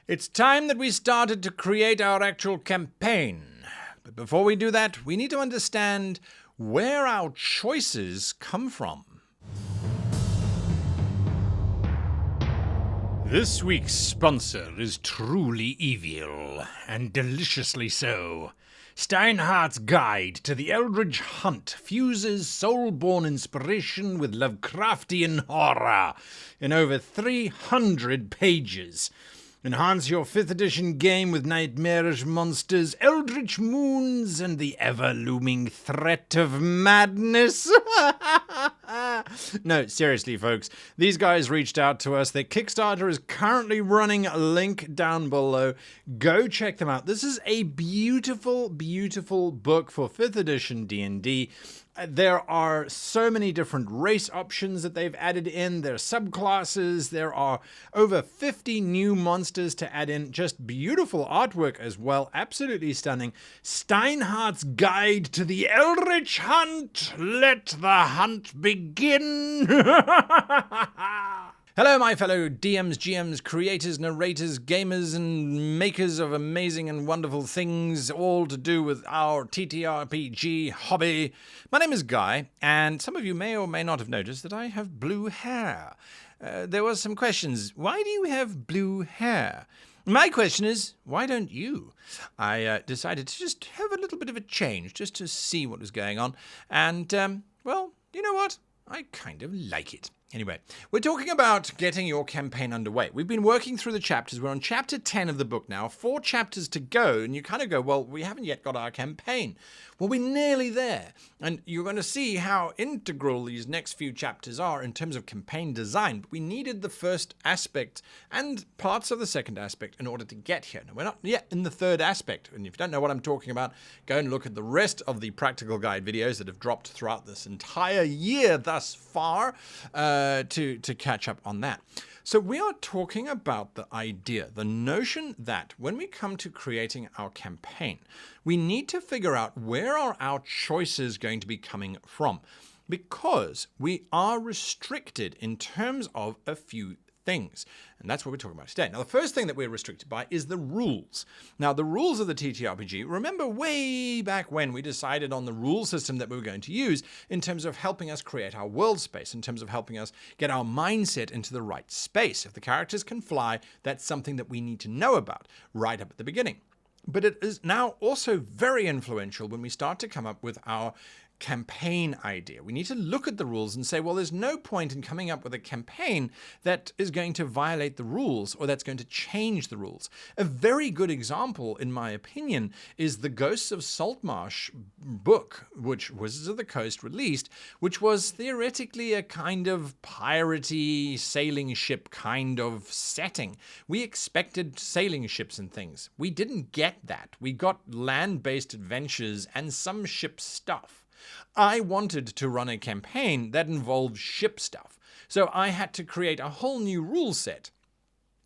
It's time that we started to create our actual campaign. But before we do that, we need to understand where our choices come from. This week's sponsor is truly evil, and deliciously so. Steinhardt's Guide to the Eldritch Hunt fuses soul-born inspiration with Lovecraftian horror in over 300 pages. Enhance your 5th edition game with nightmarish monsters, eldritch moons, and the ever-looming threat of madness. No, seriously, folks. These guys reached out to us. Their Kickstarter is currently running. A link down below. Go check them out. This is a beautiful, beautiful book for 5th edition D&D. There are so many different race options that they've added in. There are subclasses. There are over 50 new monsters to add in. Just beautiful artwork as well. Absolutely stunning. Steinhardt's Guide to the Eldritch Hunt. Let the hunt begin. Hello, my fellow DMs, GMs, creators, narrators, gamers, and makers of amazing and wonderful things, all to do with our TTRPG hobby. My name is Guy, and some of you may or may not have noticed that I have blue hair. There were some questions. Why do you have blue hair? My question is, why don't you? I decided to just have a little bit of a change, just to see what was going on. And, well, you know what? I kind of like it. Anyway, we're talking about getting your campaign underway. We've been working through the chapters. We're on chapter 10 of the book now, 4 chapters to go, and you kind of go, well, we haven't yet got our campaign. Well, we're nearly there, and you're going to see how integral these next few chapters are in terms of campaign design. But we needed the first aspect and parts of the second aspect in order to get here. Now, we're not yet in the third aspect, and if you don't know what I'm talking about, go and look at the rest of the practical guide videos that have dropped throughout this entire year thus far, to catch up on that. So we are talking about the idea, the notion that when we come to creating our campaign, we need to figure out where are our choices going to be coming from, because we are restricted in terms of a few things. And that's what we're talking about today. Now, the first thing that we're restricted by is the rules. Now, the rules of the TTRPG, remember way back when we decided on the rule system that we were going to use in terms of helping us create our world space, in terms of helping us get our mindset into the right space. If the characters can fly, that's something that we need to know about right up at the beginning. But it is now also very influential when we start to come up with our campaign idea. We need to look at the rules and say, well, there's no point in coming up with a campaign that is going to violate the rules or that's going to change the rules. A very good example, in my opinion, is the Ghosts of Saltmarsh book, which Wizards of the Coast released, which was theoretically a kind of piratey sailing ship kind of setting. We expected sailing ships and things. We didn't get that. We got land-based adventures and some ship stuff. I wanted to run a campaign that involved ship stuff, so I had to create a whole new rule set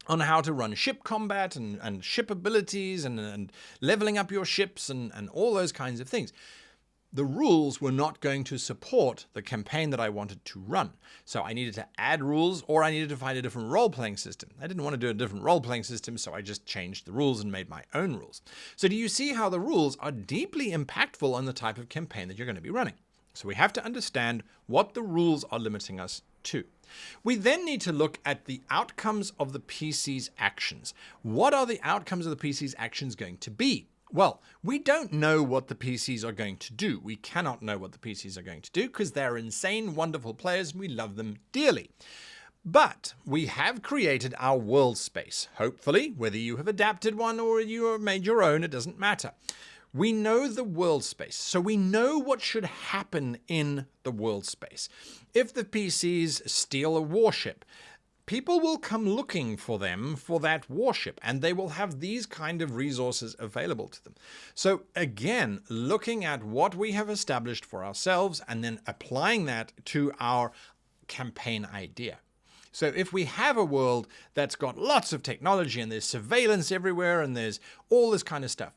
on how to run ship combat and ship abilities and leveling up your ships and all those kinds of things. The rules were not going to support the campaign that I wanted to run. So I needed to add rules, or I needed to find a different role-playing system. I didn't want to do a different role-playing system, so I just changed the rules and made my own rules. So do you see how the rules are deeply impactful on the type of campaign that you're going to be running? So we have to understand what the rules are limiting us to. We then need to look at the outcomes of the PC's actions. What are the outcomes of the PC's actions going to be? Well, we don't know what the PCs are going to do. We cannot know what the PCs are going to do because they're insane, wonderful players and we love them dearly. But we have created our world space. Hopefully, whether you have adapted one or you have made your own, it doesn't matter. We know the world space, so we know what should happen in the world space. If the PCs steal a warship, people will come looking for them for that warship, and they will have these kind of resources available to them. So again, looking at what we have established for ourselves and then applying that to our campaign idea. So if we have a world that's got lots of technology and there's surveillance everywhere and there's all this kind of stuff,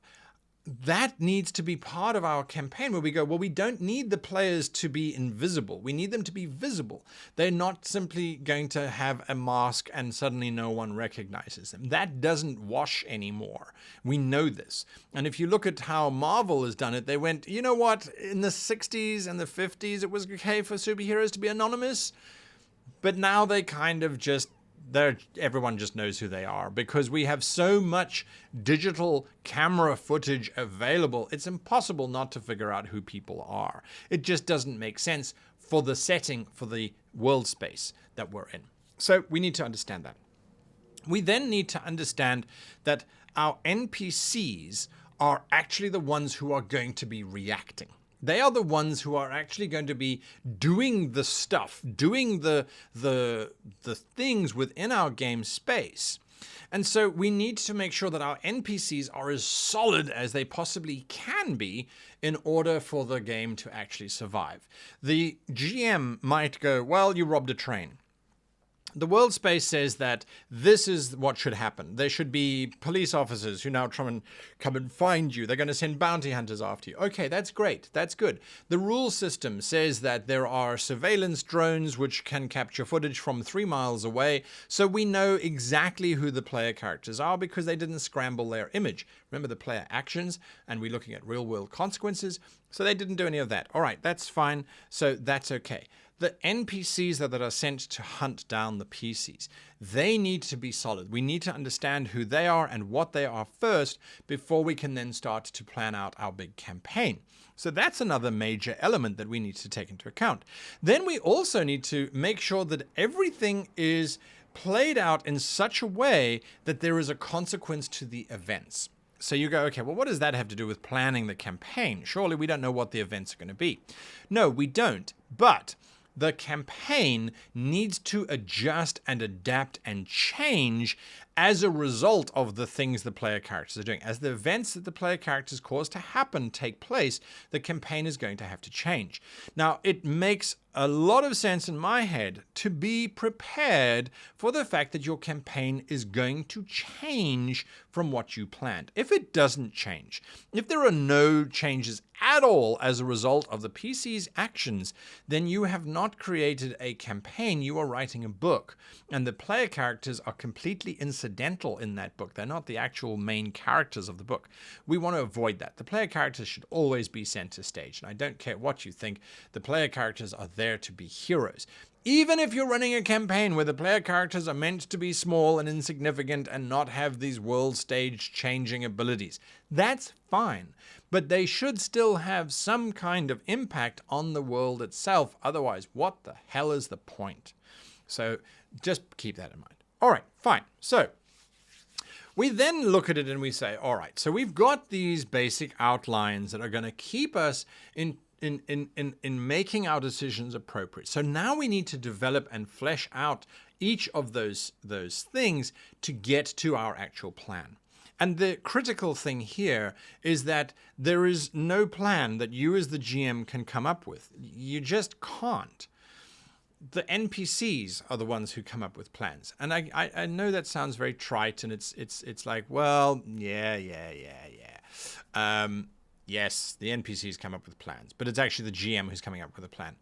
that needs to be part of our campaign where we go, well, we don't need the players to be invisible. We need them to be visible. They're not simply going to have a mask and suddenly no one recognizes them. That doesn't wash anymore. We know this. And if you look at how Marvel has done it, they went, you know what? In the 60s and the 50s, it was okay for superheroes to be anonymous. But now they kind of just, everyone just knows who they are because we have so much digital camera footage available. It's impossible not to figure out who people are. It just doesn't make sense for the setting, for the world space that we're in. So we need to understand that. We then need to understand that our NPCs are actually the ones who are going to be reacting. They are the ones who are actually going to be doing the stuff, doing the things within our game space. And so we need to make sure that our NPCs are as solid as they possibly can be in order for the game to actually survive. The GM might go, well, you robbed a train. The world space says that this is what should happen. There should be police officers who now try and come and find you. They're going to send bounty hunters after you. Okay, that's great. That's good. The rule system says that there are surveillance drones which can capture footage from 3 miles away. So we know exactly who the player characters are because they didn't scramble their image. Remember the player actions, and we're looking at real world consequences. So they didn't do any of that. All right, that's fine. So that's okay. The NPCs that are sent to hunt down the PCs, they need to be solid. We need to understand who they are and what they are first before we can then start to plan out our big campaign. So that's another major element that we need to take into account. Then we also need to make sure that everything is played out in such a way that there is a consequence to the events. So you go, okay, well, what does that have to do with planning the campaign? Surely we don't know what the events are going to be. No, we don't. But the campaign needs to adjust and adapt and change as a result of the things the player characters are doing. As the events that the player characters cause to happen take place, the campaign is going to have to change. Now, it makes a lot of sense in my head to be prepared for the fact that your campaign is going to change from what you planned. If it doesn't change, if there are no changes at all as a result of the PC's actions, then you have not created a campaign, you are writing a book. And the player characters are completely incidental in that book. They're not the actual main characters of the book. We want to avoid that. The player characters should always be center stage. And I don't care what you think, the player characters are there to be heroes. Even if you're running a campaign where the player characters are meant to be small and insignificant and not have these world stage changing abilities, that's fine. But they should still have some kind of impact on the world itself. Otherwise, what the hell is the point? So just keep that in mind. All right, fine. So we then look at it and we say, all right, so we've got these basic outlines that are going to keep us in making our decisions appropriate. So now we need to develop and flesh out each of those things to get to our actual plan. And the critical thing here is that there is no plan that you as the GM can come up with. You just can't. The NPCs are the ones who come up with plans. And I know that sounds very trite, and it's like, well, yeah. Yes, the NPCs come up with plans, but it's actually the GM who's coming up with a plan.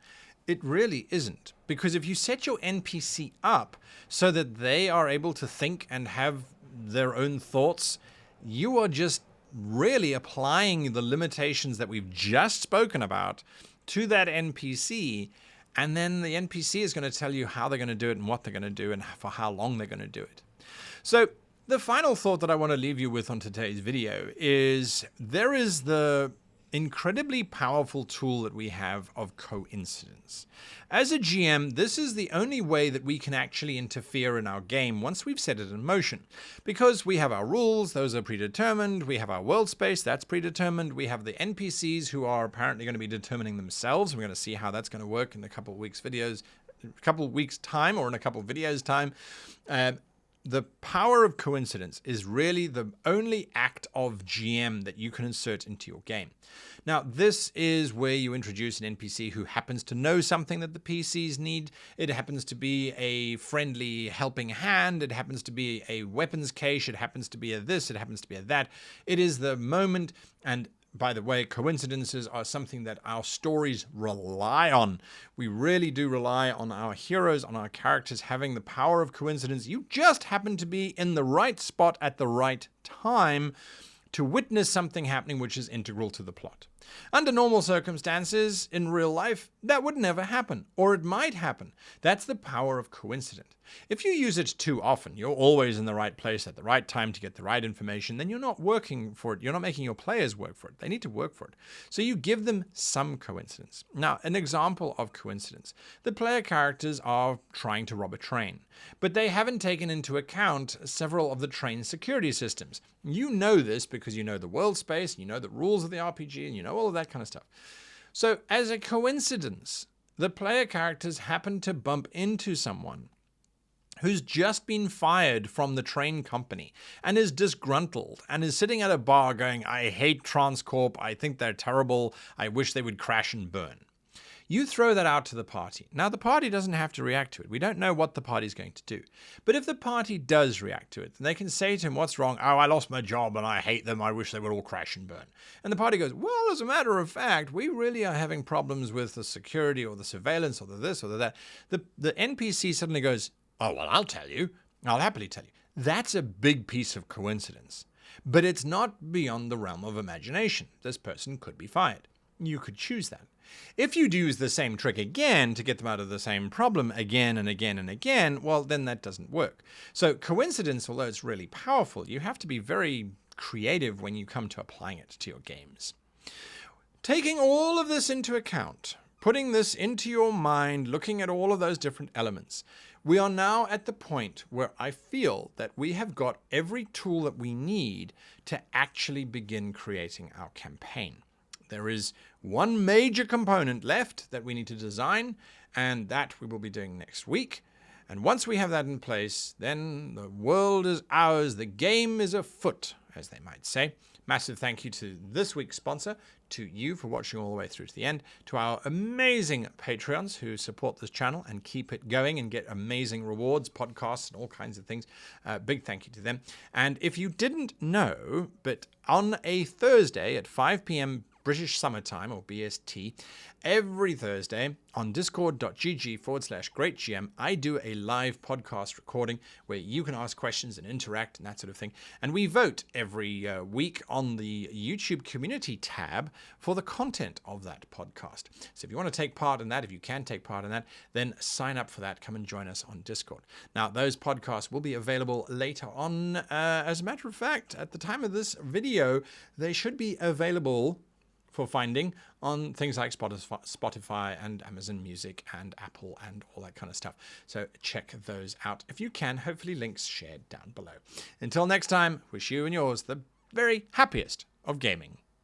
It really isn't, because if you set your NPC up so that they are able to think and have their own thoughts, you are just really applying the limitations that we've just spoken about to that NPC, and then the NPC is going to tell you how they're going to do it and what they're going to do and for how long they're going to do it. So the final thought that I want to leave you with on today's video is there is the incredibly powerful tool that we have of coincidence. As a GM, this is the only way that we can actually interfere in our game once we've set it in motion. Because we have our rules, those are predetermined, we have our world space, that's predetermined, we have the NPCs who are apparently going to be determining themselves. We're going to see how that's going to work in a couple of weeks time or in a couple of videos time. the power of coincidence is really the only act of GM that you can insert into your game. Now, this is where you introduce an NPC who happens to know something that the PCs need. It happens to be a friendly helping hand. It happens to be a weapons cache. It happens to be a this. It happens to be a that. It is the moment, and by the way, coincidences are something that our stories rely on. We really do rely on our heroes, on our characters having the power of coincidence. You just happen to be in the right spot at the right time to witness something happening which is integral to the plot. Under normal circumstances, in real life, that would never happen, or it might happen. That's the power of coincidence. If you use it too often, you're always in the right place at the right time to get the right information, then you're not working for it. You're not making your players work for it. They need to work for it. So you give them some coincidence. Now, an example of coincidence. The player characters are trying to rob a train, but they haven't taken into account several of the train security systems. You know this because you know the world space, you know the rules of the RPG, and you know all of that kind of stuff. So as a coincidence, the player characters happen to bump into someone who's just been fired from the train company and is disgruntled and is sitting at a bar going, I hate Transcorp, I think they're terrible, I wish they would crash and burn. You throw that out to the party. Now, the party doesn't have to react to it. We don't know what the party's going to do. But if the party does react to it, then they can say to him, what's wrong? Oh, I lost my job and I hate them. I wish they would all crash and burn. And the party goes, well, as a matter of fact, we really are having problems with the security or the surveillance or the this or the that. The NPC suddenly goes, oh, well, I'll tell you. I'll happily tell you. That's a big piece of coincidence. But it's not beyond the realm of imagination. This person could be fired. You could choose that. If you'd use the same trick again to get them out of the same problem again and again and again, well, then that doesn't work. So coincidence, although it's really powerful, you have to be very creative when you come to applying it to your games. Taking all of this into account, putting this into your mind, looking at all of those different elements, we are now at the point where I feel that we have got every tool that we need to actually begin creating our campaign. There is one major component left that we need to design, and that we will be doing next week. And once we have that in place, then the world is ours, the game is afoot, as they might say. Massive thank you to this week's sponsor, to you for watching all the way through to the end, to our amazing Patreons who support this channel and keep it going and get amazing rewards, podcasts, and all kinds of things. Big thank you to them. And if you didn't know, but on a Thursday at 5 p.m. British Summertime, or BST, every Thursday on discord.gg/greatgm, I do a live podcast recording where you can ask questions and interact and that sort of thing. And we vote every week on the YouTube community tab for the content of that podcast. So if you want to take part in that, if you can take part in that, then sign up for that. Come and join us on Discord. Now, those podcasts will be available later on. As a matter of fact, at the time of this video, they should be available for finding on things like Spotify and Amazon Music and Apple and all that kind of stuff. So check those out if you can. Hopefully links shared down below. Until next time, wish you and yours the very happiest of gaming.